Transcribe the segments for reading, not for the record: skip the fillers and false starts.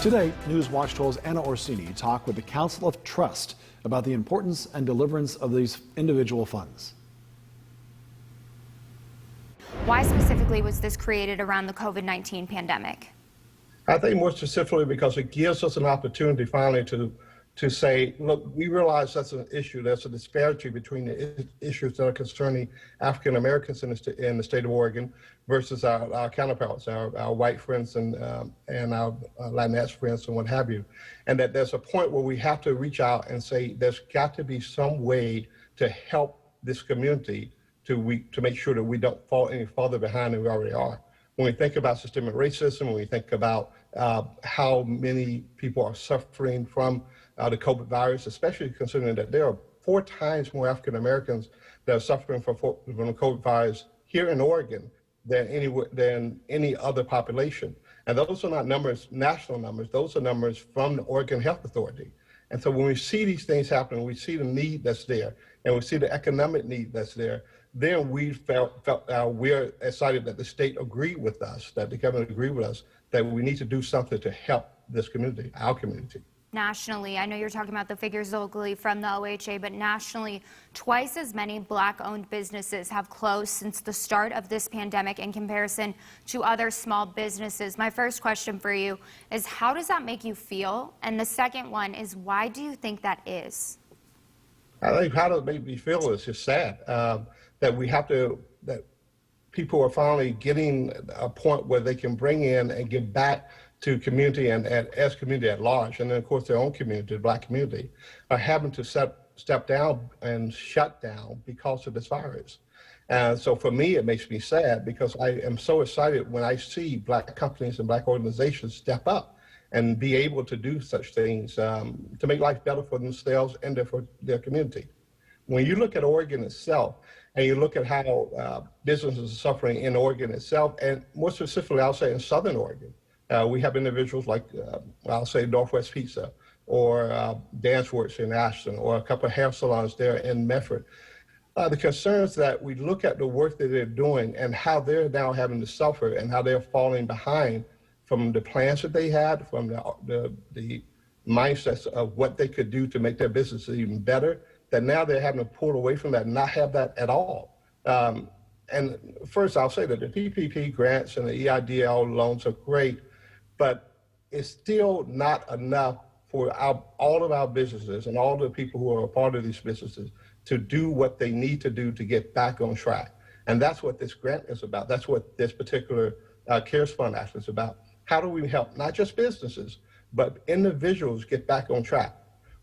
Today, News Watch 12's Anna Orsini talked with the Council of Trust about the importance and deliverance of these individual funds. Why specifically was this created around the COVID-19 pandemic? I think more specifically because it gives us an opportunity finally to say, look, we realize that's an issue. There's a disparity between the issues that are concerning African Americans in the state of Oregon versus our counterparts, our white friends and our Latinx friends and what have you. And that there's a point where we have to reach out and say, there's got to be some way to help this community to make sure that we don't fall any farther behind than we already are. When we think about systemic racism, when we think about how many people are suffering from the COVID virus, especially considering that there are 4 times more African Americans that are suffering from the COVID virus here in Oregon than any other population. And those are not numbers, national numbers, those are numbers from the Oregon Health Authority. And so when we see these things happening, we see the need that's there, and we see the economic need that's there, then we we're excited that the state agreed with us, that the government agreed with us, that we need to do something to help this community, our community. Nationally, I know you're talking about the figures locally from the OHA, but nationally, twice as many Black-owned businesses have closed since the start of this pandemic in comparison to other small businesses. My first question for you is, how does that make you feel? And the second one is, why do you think that is? I think how does it make me feel is just sad that people are finally getting a point where they can bring in and give back to community and as community at large, and then of course their own community, the Black community, are having to step down and shut down because of this virus. And so for me, it makes me sad because I am so excited when I see Black companies and Black organizations step up and be able to do such things to make life better for themselves and for their community. When you look at Oregon itself, and you look at how businesses are suffering in Oregon itself, and more specifically, I'll say in Southern Oregon, we have individuals like, I'll say Northwest Pizza, or Dance Works in Ashton, or a couple of hair salons there in Medford. The concerns that we look at the work that they're doing and how they're now having to suffer and how they're falling behind from the plans that they had, from the mindsets of what they could do to make their businesses even better, that now they're having to pull away from that and not have that at all. And first, I'll say that the PPP grants and the EIDL loans are great, but it's still not enough for all of our businesses and all the people who are a part of these businesses to do what they need to do to get back on track. And that's what this grant is about. That's what this particular CARES Fund actually is about. How do we help not just businesses, but individuals get back on track?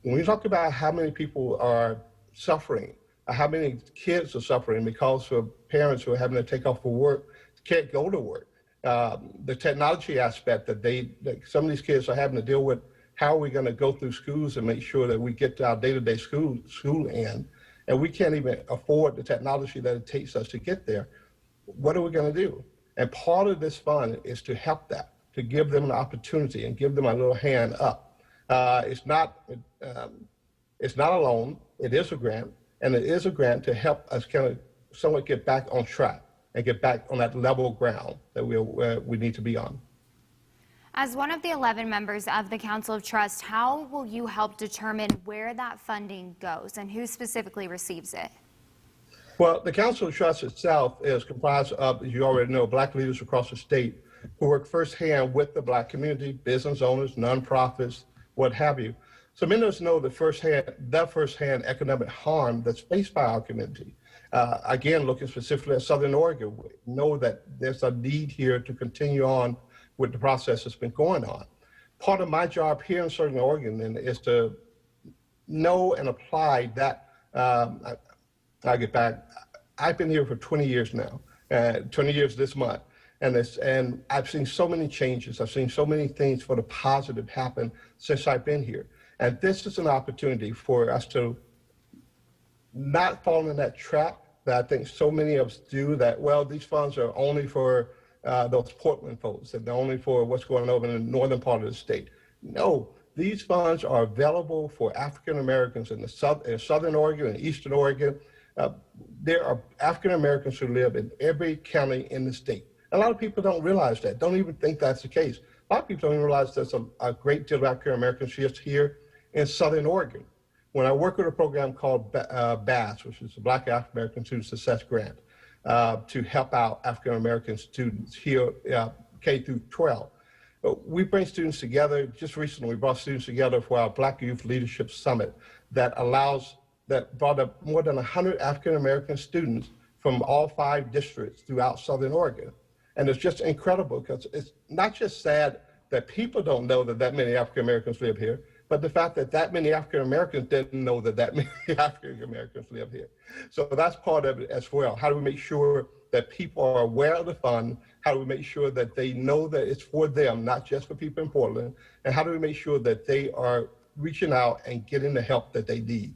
When we talk about how many people are suffering, how many kids are suffering because of parents who are having to take off for work, can't go to work, the technology aspect that some of these kids are having to deal with, how are we going to go through schools and make sure that we get our day-to-day school in, and we can't even afford the technology that it takes us to get there. What are we going to do? And part of this fund is to help that, to give them an opportunity and give them a little hand up. It's not a loan, it is a grant, and it is a grant to help us kind of somewhat get back on track and get back on that level ground that we need to be on. As one of the 11 members of the Council of Trust, how will you help determine where that funding goes and who specifically receives it? Well, the Council of Trust itself is comprised of, as you already know, Black leaders across the state who work firsthand with the Black community, business owners, nonprofits, what have you. So many of us know the firsthand economic harm that's faced by our community. Again, looking specifically at Southern Oregon, we know that there's a need here to continue on with the process that's been going on. Part of my job here in Southern Oregon then is to know and apply that. I'll get back. I've been here for 20 years now, 20 years this month. And I've seen so many changes. I've seen so many things for the positive happen since I've been here. And this is an opportunity for us to not fall in that trap that I think so many of us do, that, well, these funds are only for those Portland folks, and they're only for what's going on in the northern part of the state. No, these funds are available for African Americans in Southern Oregon and Eastern Oregon. There are African Americans who live in every county in the state. A lot of people don't realize that, don't even think that's the case. A lot of people don't even realize there's a great deal of African Americans just here in Southern Oregon. When I work with a program called BASS, which is the Black African American Student Success Grant, to help out African American students here, K through 12. We bring students together. Just recently, we brought students together for our Black Youth Leadership Summit that brought up more than 100 African American students from all 5 districts throughout Southern Oregon. And it's just incredible because it's not just sad that people don't know that many African Americans live here, but the fact that many African Americans didn't know that many African Americans live here. So that's part of it as well. How do we make sure that people are aware of the fund? How do we make sure that they know that it's for them, not just for people in Portland? And how do we make sure that they are reaching out and getting the help that they need?